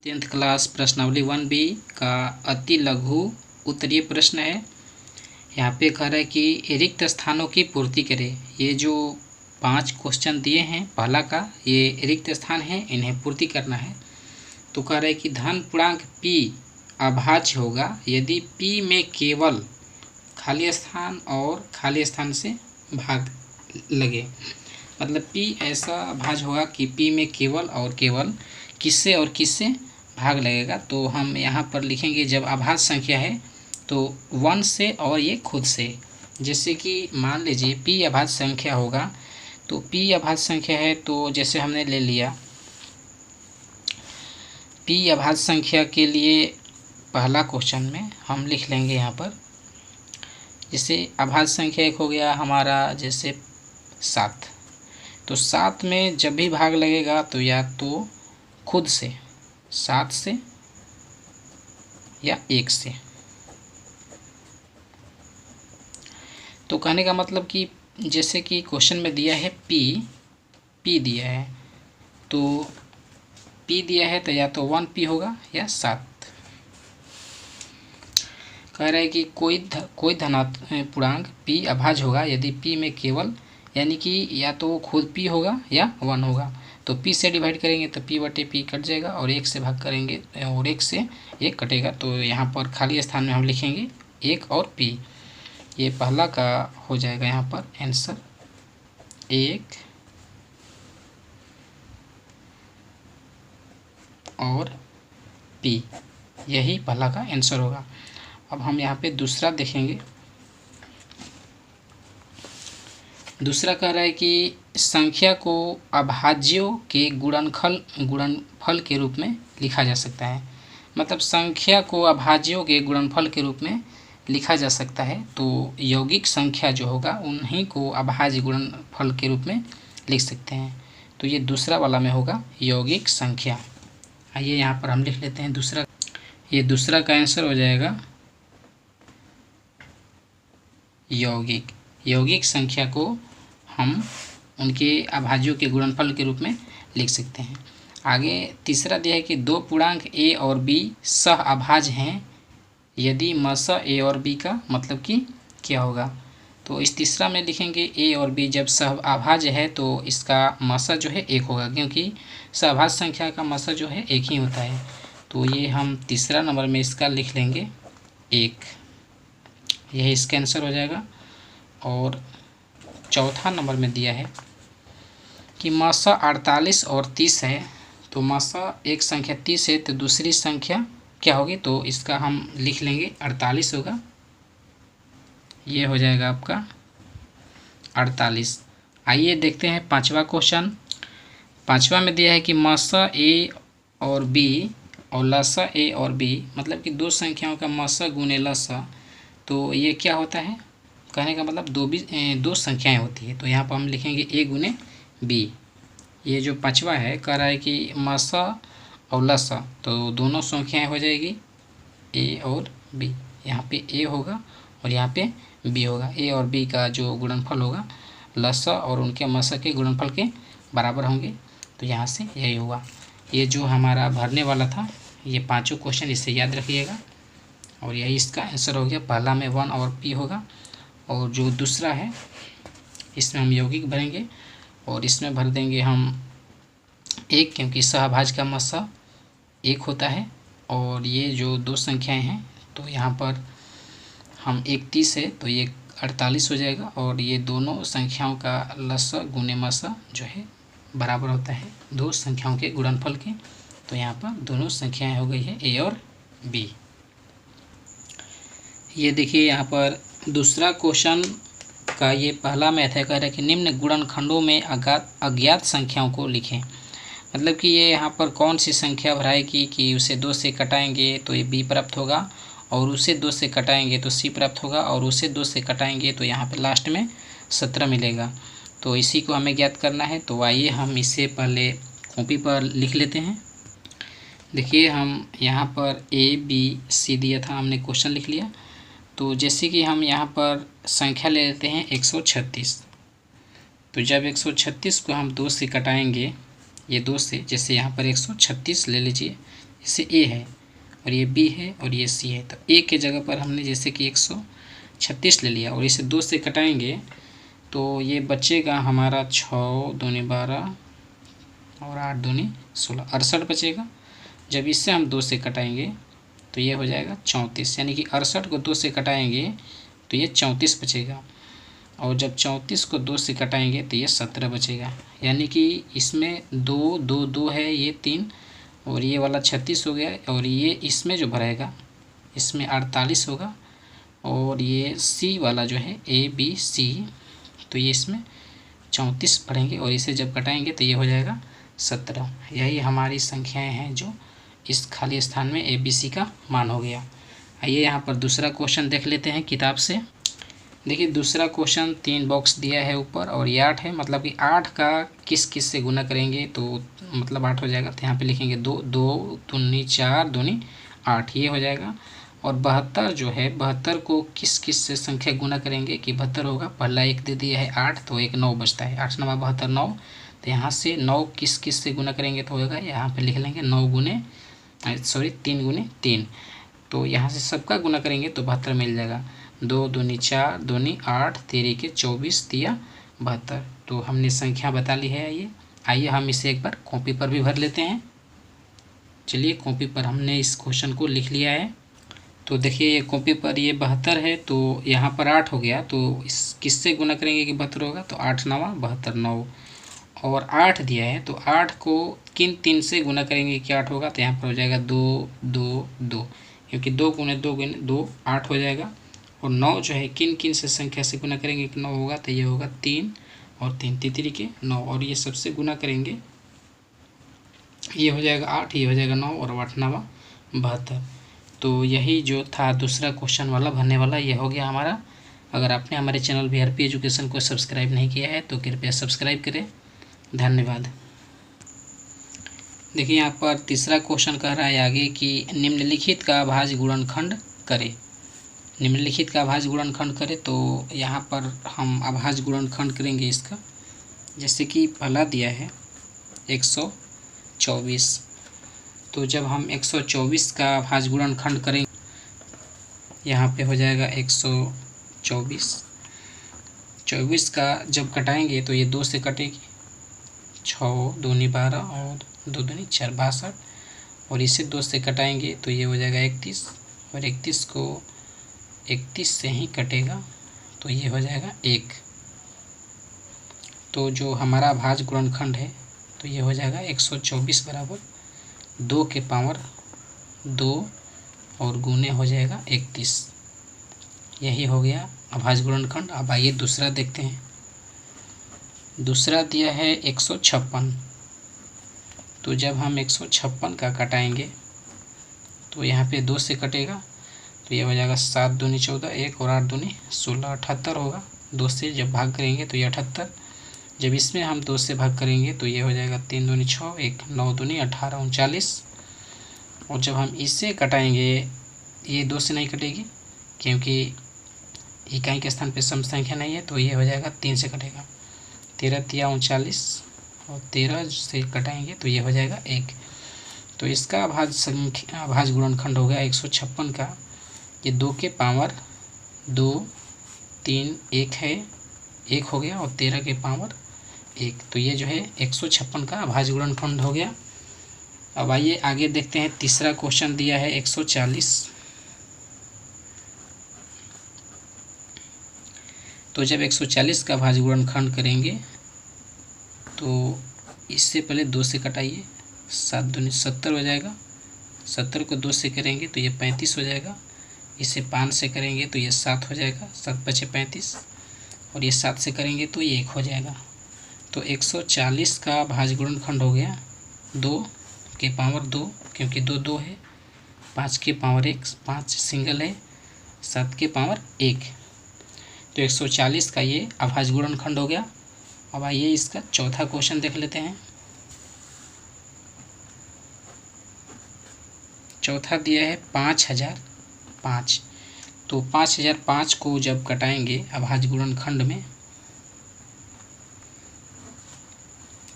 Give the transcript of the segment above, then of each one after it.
10th class प्रश्नावली 1B का अति लघु उत्तरीय प्रश्न है। यहाँ पे कह रहा है कि रिक्त स्थानों की पूर्ति करें। ये जो 5 क्वेश्चन दिए हैं, पहला का ये रिक्त स्थान है, इन्हें पूर्ति करना है। तो कह रहा है कि धन पूर्णांक p अभाज्य होगा यदि p में केवल खाली स्थान और खाली स्थान से भाग लगे। मतलब p ऐसा अभाज्य होगा कि p में केवल और केवल किससे और किससे भाग लगेगा। तो हम यहाँ पर लिखेंगे जब अभाज्य संख्या है तो 1 से और ये खुद से। जैसे कि मान लीजिए p अभाज्य संख्या होगा, तो p अभाज्य संख्या है तो जैसे हमने ले लिया p अभाज्य संख्या के लिए पहला क्वेश्चन में हम लिख लेंगे यहाँ पर, जैसे अभाज्य संख्या एक हो गया हमारा जैसे 7। तो 7 में जब भी भाग लगेगा तो या तो खुद से 7 से या 1 से। तो कहने का मतलब कि जैसे कि क्वेश्चन में दिया है p दिया है, तो p दिया है तो या तो 1p होगा या 7। कह रहा है कि कोई धनात्मक पूर्णांक p अभाज्य होगा यदि p में केवल, यानी कि या तो खुद p होगा या 1 होगा। तो p से डिवाइड करेंगे तो p बटे p कट जाएगा और 1 से भाग करेंगे और 1 से 1 कटेगा। तो यहाँ पर खाली स्थान में हम लिखेंगे 1 और p। ये पहला का हो जाएगा यहाँ पर आंसर 1 और p, यही पहला का आंसर होगा। अब हम यहाँ पे दूसरा देखेंगे। दूसरा कह रहा है कि संख्या को अभाज्यों के गुणनफल के रूप में लिखा जा सकता है। मतलब संख्या को अभाज्यों के गुणनफल के रूप में लिखा जा सकता है। तो यौगिक संख्या जो होगा उन्हीं को अभाज्य गुणनफल के रूप में लिख सकते हैं। तो ये दूसरा वाला में होगा यौगिक संख्या। आइए यहाँ पर हम लिख लेते हैं दूसरा। ये दूसरा का आंसर हो जाएगा यौगिक संख्या को हम उनके अभाज्यों के गुणनफल के रूप में लिख सकते हैं। आगे तीसरा दिया है कि दो पूर्णांक a और b सह अभाज्य हैं यदि मस a और b का मतलब कि क्या होगा। तो इस तीसरा में लिखेंगे a और b जब सह अभाज्य है तो इसका मस जो है 1 होगा, क्योंकि सहभाज्य संख्या का मस जो है 1 ही होता है। तो ये हम तीसरा नंबर में इसका लिख लेंगे 1, यही इसका आंसर हो जाएगा। और चौथा नंबर में दिया है कि मसा 48 और 30 है। तो मसा एक संख्या 30 है तो दूसरी संख्या क्या होगी, तो इसका हम लिख लेंगे 48 होगा। ये हो जाएगा आपका 48। आइए देखते हैं पांचवा क्वेश्चन। पांचवा में दिया है कि मसा a और b और लसा a और b, मतलब कि दो संख्याओं का मसा गुने लसा। तो ये क्या होता है, कहने का मतलब दो संख्याएं होती है। तो यहाँ पर हम लिखेंगे a गुने b। ये जो पांचवा है कह रहा है कि मसा और लसा, तो दोनों संख्याएं हो जाएगी a और b। यहाँ पे a होगा और यहाँ पे b होगा। a और b का जो गुणनफल होगा लसा और उनके मसा के गुणनफल के बराबर होंगे। तो यहाँ से यही होगा। ये जो हमारा भरने वाला था ये पांचों क्वेश्चन, इसे याद रखिएगा। और यही इसका आंसर हो गया। पहला में 1 और p होगा, और जो दूसरा है इसमें हम यौगिक भरेंगे और इसमें भर देंगे हम 1, क्योंकि सहभाज्य का मसा 1 होता है। और ये जो दो संख्याएं हैं तो यहाँ पर हम 1 30 है तो ये 48 हो जाएगा। और ये दोनों संख्याओं का लसा गुने मसा जो है बराबर होता है दो संख्याओं के गुणनफल के। तो यहाँ पर दोनों संख्याएं हो गई है a और b। ये देखिए यहाँ पर दूसरा क्वेश्चन का ये पहला मैथ है। कह रहा है कि निम्न गुणनखंडों में अज्ञात संख्याओं को लिखें। मतलब कि ये यहाँ पर कौन सी संख्या भराएगी कि उसे 2 से कटाएंगे तो ये b प्राप्त होगा, और उसे 2 से कटाएंगे तो c प्राप्त होगा, और उसे 2 से कटाएंगे तो यहाँ पे लास्ट में 17 मिलेगा। तो इसी को हमें ज्ञात करना है। तो आइए हम इसे पहले कॉपी पर लिख लेते हैं। देखिए हम यहाँ पर a b c दिया था, हमने क्वेश्चन लिख लिया। तो जैसे कि हम यहाँ पर संख्या ले लेते हैं 136। तो जब 136 को हम 2 से कटाएंगे, ये 2 से, जैसे यहाँ पर 136 ले लीजिए, जैसे ए है और ये बी है और ये सी है, तो ए के जगह पर हमने जैसे कि 136 ले लिया और इसे 2 से कटाएंगे तो ये बचेगा हमारा 6 दूनी 12 और 8 दूनी 16, 68 बचेगा। जब इससे हम 2 से कटाएंगे तो ये हो जाएगा 34, यानी कि 68 को 2 से कटाएंगे तो ये 34 बचेगा और जब 34 को 2 से कटाएंगे तो ये 17 बचेगा। यानी कि इसमें 2 2 2 है, ये 3 और ये वाला 36 हो गया और ये इसमें जो भरेगा इसमें 48 होगा और ये सी वाला जो है ए बी सी तो ये इसमें 34 भरेंगे और इसे जब कटाएंगे तो ये हो जाएगा 17। यही हमारी संख्याएं हैं जो इस खाली स्थान में ए बी सी का मान हो गया। आइए यहाँ पर दूसरा क्वेश्चन देख लेते हैं किताब से। देखिए दूसरा क्वेश्चन 3 बॉक्स दिया है ऊपर और ये 8 है, मतलब कि 8 का किस किस से गुना करेंगे तो मतलब 8 हो जाएगा। तो यहाँ पे लिखेंगे 2 2 दूनी 4 दूनी 8 ये हो जाएगा। और 72 जो है 72 को किस किस से संख्या गुना करेंगे कि 72 होगा, पहला एक दे दिया है 8 तो एक 9 बचता है, 8 9 72 9। तो यहाँ से 9 किस किस से गुना करेंगे तो होगा, यहाँ पे लिख लेंगे 9 गुने 3 गुने 3। तो यहाँ से सबका गुना करेंगे तो 72 मिल जाएगा। 2 दूनी 4 दूनी 8 तेरी के 24 तिया 72। तो हमने संख्या बता ली है। आइए हम इसे एक बार कॉपी पर भी भर लेते हैं। चलिए कॉपी पर हमने इस क्वेश्चन को लिख लिया है। तो देखिए ये कॉपी पर ये 72 है तो यहाँ पर 8 हो गया, तो इस किससे गुना करेंगे कि 72 होगा, तो 8 9 72 9 और 8 दिया है तो 8 को किन 3 से गुना करेंगे कि 8 होगा, तो यहाँ पर हो जाएगा 2 2 2 क्योंकि 2 गुने 2 गुने 2 8 हो जाएगा। और 9 जो है किन किन से संख्या से गुना करेंगे कि 9 होगा, तो ये होगा 3 और 3 तितरी के 9 और ये सबसे गुना करेंगे ये हो जाएगा 8, ये हो जाएगा 9 और 8 9 72। तो यही जो था दूसरा क्वेश्चन वाला भरने वाला ये हो गया हमारा। अगर आपने हमारे चैनल VRP एजुकेशन को सब्सक्राइब नहीं किया है तो कृपया सब्सक्राइब करें। धन्यवाद। देखिए यहाँ पर तीसरा क्वेश्चन कह रहा है आगे कि निम्नलिखित का अभाज्य गुणनखंड करें। निम्नलिखित का अभाज्य गुणनखंड करें तो यहाँ पर हम अभाज्य गुणनखंड करेंगे इसका। जैसे कि पहला दिया है 124, तो जब हम 124 का अभाज्य गुणनखंड करेंगे यहाँ पे हो जाएगा 124। 24 का जब कटाएंगे तो ये 2 से कटेगी, 6 दूनी 12 और 2 दूनी 4 62 और इसे 2 से कटाएंगे तो ये हो जाएगा 31 और 31 को 31 से ही कटेगा तो ये हो जाएगा 1। तो जो हमारा अभाज्य गुणनखंड है तो ये हो जाएगा 124 बराबर 2 के पावर 2 और गुने हो जाएगा 31। यही हो गया अभाज्य गुणनखंड। अब आइए दूसरा देखते हैं। दूसरा दिया है 156, तो जब हम 156 का कटाएंगे तो यहाँ पे 2 से कटेगा तो ये हो जाएगा 7 दूनी 14 1 और 8 दूनी 16 78 होगा। 2 से जब भाग करेंगे तो ये 78, जब इसमें हम 2 से भाग करेंगे तो ये हो जाएगा 3 दूनी 6 1 9 दूनी 18 39 और जब हम इससे कटाएंगे ये 2 से नहीं कटेगी क्योंकि इकाई के स्थान पे सम संख्या नहीं है तो ये हो जाएगा 3 से कटेगा 13 तिया 39 और 13 से कटाएंगे तो ये हो जाएगा 1। तो इसका अभाज्य गुणनखंड हो गया 156 का, ये 2 के पावर 2 3 1 है 1 हो गया और 13 के पावर 1, तो ये जो है 156 का अभाज्य गुणनखंड हो गया। अब आइए आगे देखते हैं। तीसरा क्वेश्चन दिया है 140, तो जब 140 का अभाज्य गुणनखंड करेंगे तो इससे पहले 2 से कटाइए, 7 दूनी 70 हो जाएगा, 70 को 2 से करेंगे तो ये 35 हो जाएगा, इसे 5 से करेंगे तो ये 7 हो जाएगा, 7 बचे 35 और ये 7 से करेंगे तो ये 1 हो जाएगा। तो 140 का अभाज्य गुणनखंड हो गया 2 के पावर 2 क्योंकि 2 2 है, 5 के पावर 1 5 सिंगल है, 7 के पावर 1, तो 140 का ये अभाज्य गुणनखंड हो गया। अब आइए इसका चौथा क्वेश्चन देख लेते हैं। चौथा दिया है 5005, तो 5005 को जब कटाएंगे अभाज्य गुणनखंड में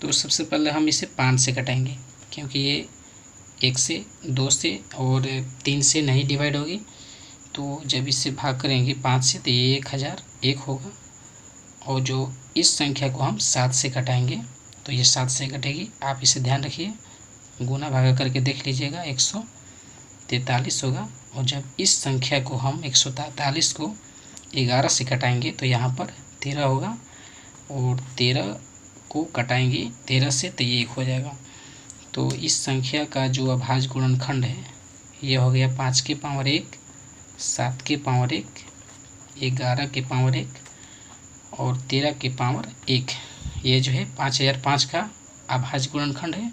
तो सबसे पहले हम इसे 5 से कटाएंगे क्योंकि ये 1 से, 2 से और 3 से नहीं डिवाइड होगी। तो जब इससे भाग करेंगे 5 से तो ये 1001 होगा। और जो इस संख्या को हम 7 से घटाएंगे तो ये 7 से घटेगी। आप इसे ध्यान रखिए, गुना भागा करके देख लीजिएगा, 143 होगा। और जब इस संख्या को हम 143 को 11 से घटाएंगे तो यहाँ पर 13 होगा। और 13 को घटाएंगे 13 से तो ये 1 हो जाएगा। तो इस संख्या का जो अभाज्य गुणनखंड है ये हो गया 5 के पावर 1, 7 के पावर 1, 11 के पावर 1 और 13 के पावर 1। ये जो है 5005 का अभाज्य गुणनखंड है।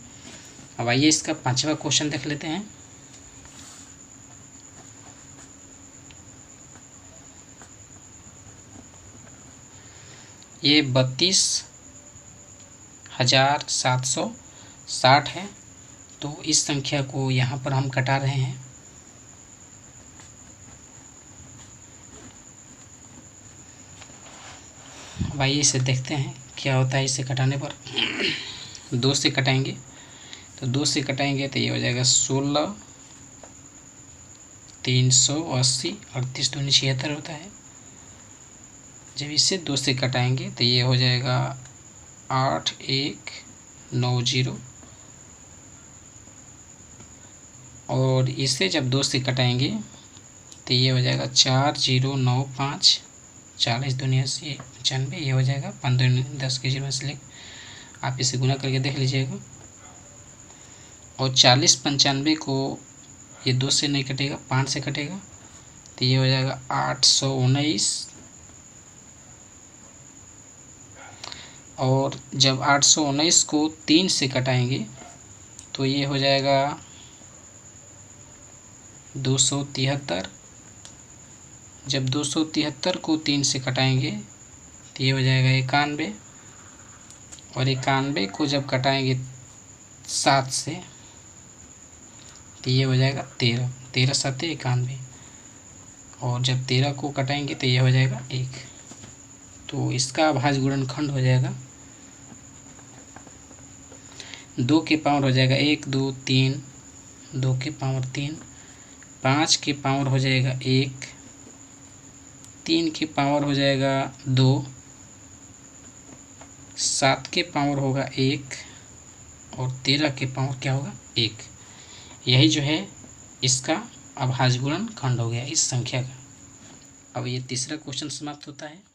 अब आइए इसका 5वां क्वेश्चन देख लेते हैं। ये 32,760 है। तो इस संख्या को यहाँ पर हम घटा रहे हैं। अब आइए इसे देखते हैं क्या होता है इसे घटाने पर। 2 से घटाएंगे तो 2 से घटाएंगे तो ये हो जाएगा 16, 380, 38 दूनी 76 होता है। जब इसे 2 से घटाएंगे तो ये हो जाएगा 8190। और इसे जब 2 से घटाएंगे तो ये हो जाएगा 4095, 40 दूनी 80, 95, ये हो जाएगा 5 दूनी 10 के 0 से आप इसे गुना करके देख लीजिएगा। और 4095 को ये 2 से नहीं कटेगा, 5 से कटेगा तो ये हो जाएगा 819। और जब 819 को 3 से कटाएंगे तो ये हो जाएगा 273। जब 273 को 3 से कटाएंगे तो ये हो जाएगा 91। और 91 को जब कटाएंगे 7 से तो ये हो जाएगा 13, 13 7 91। और जब 13 को कटाएंगे तो ये हो जाएगा 1। तो इसका अभाज्य गुणनखंड हो जाएगा 2 के पावर हो जाएगा 1 2 3, 2 के पावर 3, 5 के पावर हो जाएगा 1, 3 के पावर हो जाएगा 2, 7 के पावर होगा 1 और 13 के पावर क्या होगा 1। यही जो है इसका अभाज्य गुणनखंड हो गया इस संख्या का। अब ये तीसरा क्वेश्चन समाप्त होता है।